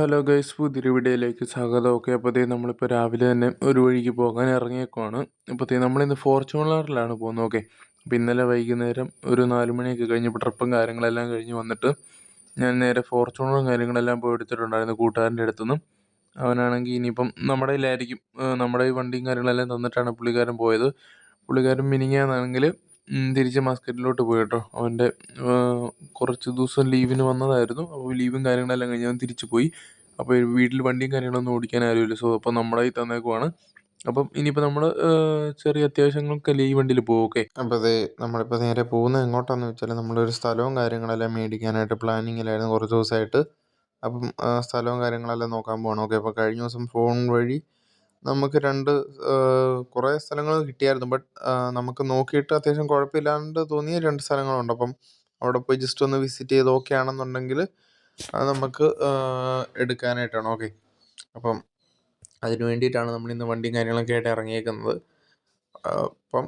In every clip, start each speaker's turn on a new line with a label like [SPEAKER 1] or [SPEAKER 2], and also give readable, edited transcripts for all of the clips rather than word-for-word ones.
[SPEAKER 1] Hello guys, പുതിയൊരു വീഡിയോയിലേക്ക് സ്വാഗതം. ഓക്കെ, അപ്പോഴത്തേ നമ്മളിപ്പോൾ രാവിലെ തന്നെ ഒരു വഴിക്ക് പോകാൻ ഇറങ്ങിയേക്കുവാണ്. അപ്പോഴത്തേ നമ്മളിന്ന് ഫോർച്യൂണറിലാണ് പോകുന്നത്. ഓക്കെ, അപ്പോൾ ഇന്നലെ വൈകുന്നേരം ഒരു 4 മണിയൊക്കെ കഴിഞ്ഞപ്പോൾ ട്രിപ്പും കാര്യങ്ങളെല്ലാം കഴിഞ്ഞ് വന്നിട്ട് ഞാൻ നേരെ ഫോർച്യൂണറും കാര്യങ്ങളെല്ലാം പോയി എടുത്തിട്ടുണ്ടായിരുന്നു കൂട്ടുകാരൻ്റെ അടുത്തുനിന്ന്. അവനാണെങ്കിൽ ഇനിയിപ്പം നമ്മുടെ കയ്യിലായിരിക്കും, നമ്മുടെ ഈ വണ്ടിയും കാര്യങ്ങളെല്ലാം തന്നിട്ടാണ് പുള്ളിക്കാരൻ പോയത്. പുള്ളിക്കാരൻ മിനിങ്ങാന്നാണെങ്കിൽ തിരിച്ച് മസ്കറ്റിലോട്ട് പോയി കേട്ടോ. അവൻ്റെ കുറച്ച് ദിവസം ലീവിന് വന്നതായിരുന്നു. അപ്പോൾ ലീവും കാര്യങ്ങളെല്ലാം കഴിഞ്ഞ് അവൻ തിരിച്ചു പോയി. അപ്പോൾ വീട്ടിൽ വണ്ടിയും കാര്യങ്ങളൊന്നും ഓടിക്കാൻ ആരുമില്ല. സോ അപ്പോൾ നമ്മുടെ കയ്യിൽ തന്നേക്കുവാണ്. അപ്പം ഇനിയിപ്പോൾ നമ്മൾ ചെറിയ അത്യാവശ്യങ്ങൾക്കല്ലേ ഈ വണ്ടിയിൽ പോകും. ഓക്കെ, അപ്പോൾ അതേ നമ്മളിപ്പോൾ നേരെ പോകുന്നത് എങ്ങോട്ടാണെന്ന് വെച്ചാൽ നമ്മളൊരു സ്ഥലവും കാര്യങ്ങളെല്ലാം മേടിക്കാനായിട്ട് പ്ലാനിങ്ങിലായിരുന്നു കുറച്ച് ദിവസമായിട്ട്. അപ്പം സ്ഥലവും കാര്യങ്ങളെല്ലാം നോക്കാൻ പോകണം. ഓക്കെ, അപ്പോൾ കഴിഞ്ഞ ദിവസം ഫോൺ വഴി നമുക്ക് കുറേ സ്ഥലങ്ങൾ കിട്ടിയായിരുന്നു. ബട്ട് നമുക്ക് നോക്കിയിട്ട് അത്യാവശ്യം കുഴപ്പമില്ലാണ്ട് തോന്നിയ 2 സ്ഥലങ്ങളുണ്ട്. അപ്പം അവിടെ പോയി ജസ്റ്റ് ഒന്ന് വിസിറ്റ് ചെയ്ത് ഓക്കെ ആണെന്നുണ്ടെങ്കിൽ അത് നമുക്ക് എടുക്കാനായിട്ടാണ്. ഓക്കെ, അപ്പം അതിന് വേണ്ടിയിട്ടാണ് നമ്മളിന്ന് വണ്ടിയും കാര്യങ്ങളൊക്കെ ആയിട്ട് ഇറങ്ങിയേക്കുന്നത്. അപ്പം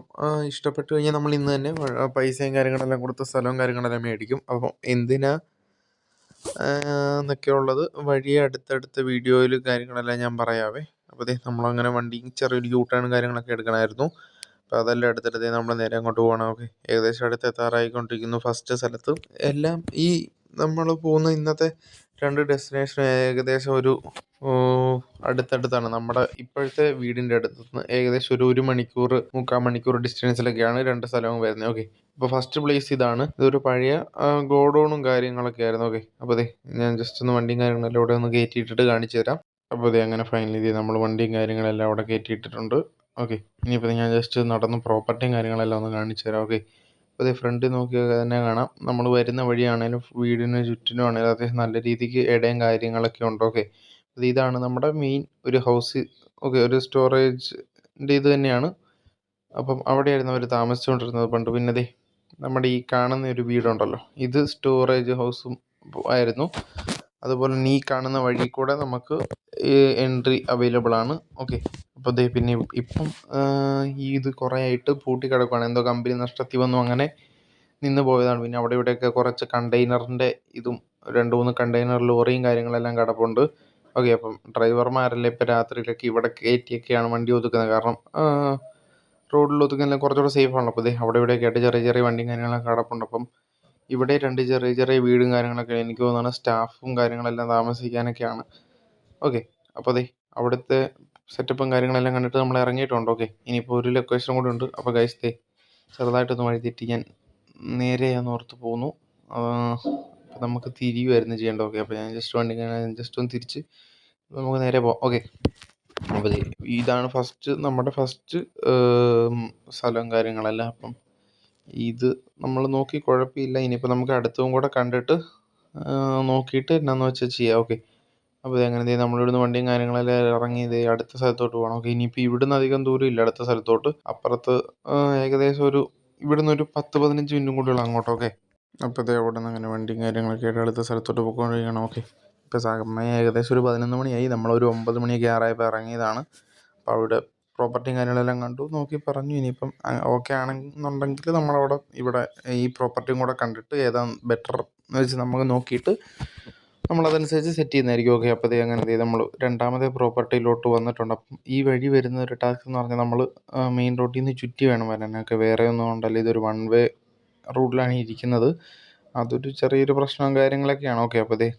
[SPEAKER 1] ഇഷ്ടപ്പെട്ട് കഴിഞ്ഞാൽ നമ്മൾ ഇന്ന് തന്നെ പൈസയും കാര്യങ്ങളെല്ലാം കൊടുത്ത് സ്ഥലവും കാര്യങ്ങളെല്ലാം മേടിക്കും. അപ്പം എന്തിനാ എന്നൊക്കെ ഉള്ളത് വഴിയെ അടുത്തടുത്ത വീഡിയോയിൽ കാര്യങ്ങളെല്ലാം ഞാൻ പറയാവേ. അപ്പോൾ നമ്മളങ്ങനെ വണ്ടി ചെറിയൊരു യൂട്ടേണും കാര്യങ്ങളൊക്കെ എടുക്കണമായിരുന്നു. അപ്പോൾ അതെല്ലാം എടുത്തിട്ട് നമ്മൾ നേരെ അങ്ങോട്ട് പോകണം. ഓക്കെ, ഏകദേശം അടുത്ത് എത്താറായിക്കൊണ്ടിരിക്കുന്നു. ഫസ്റ്റ് സ്ഥലത്ത് എല്ലാം ഈ നമ്മൾ പോകുന്ന ഇന്നത്തെ 2 ഡെസ്റ്റിനേഷൻ ഏകദേശം ഒരു അടുത്തടുത്താണ്. നമ്മുടെ ഇപ്പോഴത്തെ വീടിൻ്റെ അടുത്തുനിന്ന് ഏകദേശം ഒരു 1 മണിക്കൂർ 3/4 മണിക്കൂർ ഡിസ്റ്റൻസിലൊക്കെയാണ് 2 സ്ഥലവും വരുന്നത്. ഓക്കെ, അപ്പോൾ ഫസ്റ്റ് പ്ലേസ് ഇതാണ്. ഇതൊരു പഴയ ഗോഡൗണും കാര്യങ്ങളൊക്കെ ആയിരുന്നു. ഓക്കെ, അപ്പോൾ ഞാൻ ജസ്റ്റ് ഒന്ന് വണ്ടിയും കാര്യങ്ങളെല്ലാം ഇവിടെ ഒന്ന് കയറ്റിയിട്ടിട്ട് കാണിച്ചു തരാം. അപ്പോൾ അങ്ങനെ ഫൈനലി നമ്മൾ വണ്ടിയും കാര്യങ്ങളെല്ലാം അവിടെ കയറ്റിയിട്ടിട്ടുണ്ട്. ഓക്കെ, ഇനിയിപ്പോൾ ഞാൻ ജസ്റ്റ് നടന്ന് പ്രോപ്പർട്ടിയും കാര്യങ്ങളെല്ലാം ഒന്ന് കാണിച്ചു തരാം. ഓക്കെ, അപ്പോൾ ഫ്രണ്ടിൽ നോക്കിയാൽ തന്നെ കാണാം നമ്മൾ വരുന്ന വഴിയാണേലും വീടിന് ചുറ്റിനും ആണെങ്കിലും അത്യാവശ്യം നല്ല രീതിക്ക് ഇടയും കാര്യങ്ങളൊക്കെ ഉണ്ട്. ഓക്കെ, അപ്പോൾ ഇതാണ് നമ്മുടെ മെയിൻ ഒരു ഹൗസ്. ഓക്കെ, ഒരു സ്റ്റോറേജിൻ്റെ ഇത് തന്നെയാണ്. അപ്പം അവിടെയായിരുന്നു അവർ താമസിച്ചുകൊണ്ടിരുന്നത് പണ്ട്. പിന്നെ നമ്മുടെ ഈ കാണുന്ന ഒരു വീടുണ്ടല്ലോ, ഇത് സ്റ്റോറേജ് ഹൗസും ആയിരുന്നു. അതുപോലെ ഈ കാണുന്ന വഴി കൂടെ നമുക്ക് എൻട്രി അവൈലബിൾ ആണ്. ഓക്കെ, അപ്പോൾ പിന്നെ ഇപ്പം ഇത് കുറേ ആയിട്ട് പൂട്ടി കിടക്കുകയാണ്. എന്തോ കമ്പനി നഷ്ടത്തിൽ വന്നു അങ്ങനെ നിന്ന് പോയതാണ്. പിന്നെ അവിടെ ഇവിടെയൊക്കെ കുറച്ച് കണ്ടെയ്നറിൻ്റെ ഇതും 2-3 കണ്ടെയ്നർ ലോറിയും കാര്യങ്ങളെല്ലാം കിടപ്പുണ്ട്. ഓക്കെ, അപ്പം ഡ്രൈവർമാരെല്ലാം ഇപ്പോൾ രാത്രിയിലൊക്കെ ഇവിടെ കയറ്റിയൊക്കെയാണ് വണ്ടി ഒതുക്കുന്നത്. കാരണം റോഡിൽ ഒതുക്കുന്നത് കുറച്ചുകൂടെ സേഫ് ആണല്ലോ. അപ്പോൾ അവിടെ ഇവിടെയൊക്കെ ആയിട്ട് ചെറിയ ചെറിയ വണ്ടിയും കാര്യങ്ങളൊക്കെ കിടപ്പുണ്ട്. അപ്പം ഇവിടെ 2 ചെറിയ ചെറിയ വീടും കാര്യങ്ങളൊക്കെ എനിക്ക് തോന്നുന്നു സ്റ്റാഫും കാര്യങ്ങളെല്ലാം താമസിക്കാനൊക്കെയാണ്. ഓക്കെ, അപ്പോൾ അവിടുത്തെ സെറ്റപ്പും കാര്യങ്ങളെല്ലാം കണ്ടിട്ട് നമ്മൾ ഇറങ്ങിയിട്ടുണ്ട്. ഓക്കെ, ഇനിയിപ്പോൾ ഒരു ലൊക്കേഷൻ കൂടെ ഉണ്ട്. അപ്പോൾ ഗൈസ് ചെറുതായിട്ടൊന്ന് വഴി തെറ്റി ഞാൻ നേരെയാന്ന് ഓർത്ത് പോകുന്നു. നമുക്ക് തിരിയുമായിരുന്നു ചെയ്യേണ്ടത്. ഓക്കെ, അപ്പോൾ ഞാൻ ജസ്റ്റ് ഒന്ന് തിരിച്ച് നമുക്ക് നേരെ പോകാം. ഓക്കെ, അപ്പോൾ ഇതാണ് നമ്മുടെ ഫസ്റ്റ് സ്ഥലവും കാര്യങ്ങളെല്ലാം. അപ്പം ഇത് നമ്മൾ നോക്കി കുഴപ്പമില്ല. ഇനിയിപ്പോൾ നമുക്ക് അടുത്തതും കൂടെ കണ്ടിട്ട് നോക്കിയിട്ട് എന്നാന്ന് വെച്ചാൽ ചെയ്യാം. ഓക്കെ, അപ്പോൾ അങ്ങനെ നമ്മളിവിടുന്ന് വണ്ടിയും കാര്യങ്ങളെല്ലാം ഇറങ്ങി അടുത്ത സ്ഥലത്തോട്ട് പോകണം. ഓക്കെ, ഇനിയിപ്പോൾ ഇവിടുന്ന് അധികം ദൂരം ഇല്ല അടുത്ത സ്ഥലത്തോട്ട്. അപ്പുറത്ത് ഏകദേശം ഇവിടുന്ന് ഒരു 10-15 മിനിറ്റും കൂടിയുള്ള അങ്ങോട്ട്. ഓക്കെ, അപ്പോൾ അവിടെ നിന്ന് അങ്ങനെ വണ്ടിയും കാര്യങ്ങളൊക്കെ ആയിട്ട് അടുത്ത സ്ഥലത്തോട്ട് പോയിക്കൊണ്ടിരിക്കണം. ഓക്കെ, ഇപ്പോൾ സമയം ഏകദേശം ഒരു 11 മണിയായി. നമ്മളൊരു 9 മണിയൊക്കെ ആറായപ്പോൾ ഇറങ്ങിയതാണ്. അപ്പോൾ അവിടെ പ്രോപ്പർട്ടിയും കാര്യങ്ങളെല്ലാം കണ്ടു, നോക്കി പറഞ്ഞു. ഇനിയിപ്പം ഓക്കെ ആണെന്നുണ്ടെങ്കിൽ ഇവിടെ ഈ പ്രോപ്പർട്ടിയും കൂടെ കണ്ടിട്ട് ഏതാണ് ബെറ്റർ എന്ന് വെച്ച് നമുക്ക് നോക്കിയിട്ട് നമ്മളതനുസരിച്ച് സെറ്റ് ചെയ്യുന്നതായിരിക്കും. ഓക്കെ, അപ്പോൾ അങ്ങനെ നമ്മൾ രണ്ടാമത്തെ പ്രോപ്പർട്ടിയിലോട്ട് വന്നിട്ടുണ്ട്. അപ്പം ഈ വഴി വരുന്ന ഒരു ടാസ്ക് എന്ന് പറഞ്ഞാൽ നമ്മൾ മെയിൻ റോഡിൽ നിന്ന് ചുറ്റി വേണം വരാനൊക്കെ. വേറെ ഒന്നും ഉണ്ടല്ലോ, ഇതൊരു 1 വേ റോഡിലാണ് ഇരിക്കുന്നത്. അതൊരു ചെറിയൊരു പ്രശ്നവും കാര്യങ്ങളൊക്കെയാണ്. ഓക്കെ, അപ്പോൾ ഈ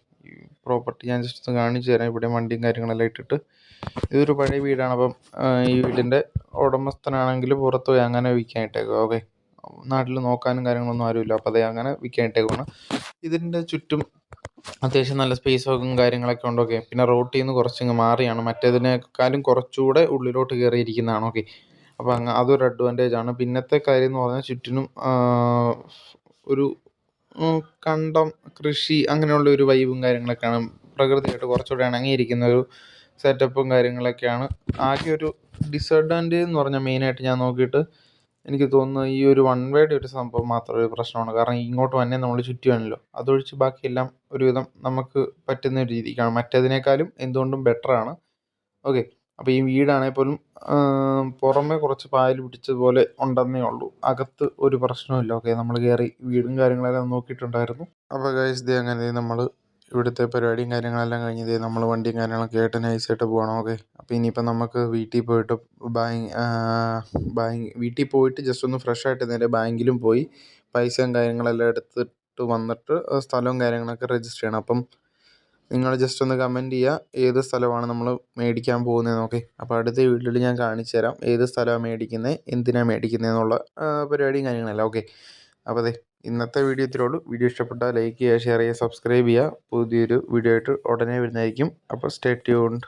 [SPEAKER 1] പ്രോപ്പർട്ടി ഞാൻ ജസ്റ്റ് കാണിച്ചു തരാം. ഇവിടെ വണ്ടിയും കാര്യങ്ങളെല്ലാം ഇട്ടിട്ട് ഇതൊരു പഴയ വീടാണ്. അപ്പം ഈ വീടിൻ്റെ ഉടമസ്ഥനാണെങ്കിൽ പുറത്ത് പോയി അങ്ങനെ വിൽക്കാൻ ഇട്ടേക്കുക. ഓക്കെ, നാട്ടിൽ നോക്കാനും കാര്യങ്ങളൊന്നും ആരുമില്ല. അപ്പോൾ അങ്ങനെ വിൽക്കാൻ ഇട്ടേക്കുവാണ്. ഇതിൻ്റെ ചുറ്റും അത്യാവശ്യം നല്ല സ്പേസും കാര്യങ്ങളൊക്കെ ഉണ്ട്. ഓക്കെ, പിന്നെ റോട്ടിൽ നിന്ന് കുറച്ചിങ്ങ് മാറിയാണ്, മറ്റേതിനേക്കാളും കുറച്ചുകൂടെ ഉള്ളിലോട്ട് കയറിയിരിക്കുന്നതാണ്. ഓക്കെ, അപ്പോൾ അതൊരു അഡ്വാൻറ്റേജ് ആണ്. പിന്നത്തെ കാര്യം എന്ന് പറഞ്ഞാൽ ചുറ്റിനും ഒരു കണ്ടം, കൃഷി, അങ്ങനെയുള്ള ഒരു വൈബും കാര്യങ്ങളൊക്കെയാണ്. പ്രകൃതിയായിട്ട് കുറച്ചുകൂടെ ഇണങ്ങിയിരിക്കുന്ന ഒരു സെറ്റപ്പും കാര്യങ്ങളൊക്കെയാണ്. ആകെ ഒരു ഡിസഡ്വാൻറ്റേജ് എന്ന് പറഞ്ഞാൽ മെയിനായിട്ട് ഞാൻ നോക്കിയിട്ട് എനിക്ക് തോന്നുന്നത് ഈ ഒരു 1 വേയുടെ ഒരു സംഭവം മാത്രം ഒരു പ്രശ്നമാണ്. കാരണം ഇങ്ങോട്ട് വന്നെ നമ്മൾ ചുറ്റുവാണല്ലോ, അതൊഴിച്ച് ബാക്കിയെല്ലാം ഒരുവിധം നമുക്ക് പറ്റുന്ന ഒരു രീതിക്കാണ്. മറ്റേതിനേക്കാളും എന്തുകൊണ്ടും ബെറ്ററാണ്. ഓക്കെ, അപ്പോൾ ഈ വീടാണെങ്കിൽ പോലും പുറമെ കുറച്ച് പായൽ പിടിച്ചതുപോലെ ഉണ്ടെന്നേ ഉള്ളൂ, അകത്ത് ഒരു പ്രശ്നമില്ല. ഓക്കെ, നമ്മൾ കയറി വീടും കാര്യങ്ങളെല്ലാം നോക്കിയിട്ടുണ്ടായിരുന്നു. അപ്പോൾ ഗൈസ് അങ്ങനെ നമ്മൾ ഇവിടുത്തെ പരിപാടിയും കാര്യങ്ങളെല്ലാം കഴിഞ്ഞ് ദേ നമ്മൾ വണ്ടിയും കാര്യങ്ങളൊക്കെ ആയിട്ട് നൈസായിട്ട് പോകണം. ഓക്കെ, അപ്പോൾ ഇനിയിപ്പോൾ നമുക്ക് വീട്ടിൽ പോയിട്ട് ജസ്റ്റ് ഒന്ന് ഫ്രഷ് ആയിട്ട് നേരെ ബാങ്കിലും പോയി പൈസയും കാര്യങ്ങളെല്ലാം എടുത്തിട്ട് വന്നിട്ട് സ്ഥലവും കാര്യങ്ങളൊക്കെ രജിസ്റ്റർ ചെയ്യണം. അപ്പം നിങ്ങൾ ജസ്റ്റ് ഒന്ന് കമൻറ്റ് ചെയ്യുക ഏത് സ്ഥലമാണ് നമ്മൾ മേടിക്കാൻ പോകുന്നതെന്ന്. ഓക്കെ, അപ്പോൾ അടുത്ത വീഡിയോയിൽ ഞാൻ കാണിച്ചു തരാം ഏത് സ്ഥലമാണ് മേടിക്കുന്നത്, എന്തിനാണ് മേടിക്കുന്നത് എന്നുള്ള പരിപാടിയും കാര്യങ്ങളെല്ലാം. ഓക്കെ, അപ്പോൾ അതെ ഇന്നത്തെ വീഡിയോ ഇത്രയേ ഉള്ളൂ. വീഡിയോ ഇഷ്ടപ്പെട്ടാൽ ലൈക്ക് ചെയ്യുക, ഷെയർ ചെയ്യുക, സബ്സ്ക്രൈബ് ചെയ്യുക. പുതിയൊരു വീഡിയോ ആയിട്ട് ഉടനെ വരുന്നതായിരിക്കും. അപ്പോൾ സ്റ്റേ ട്യൂൺഡ്.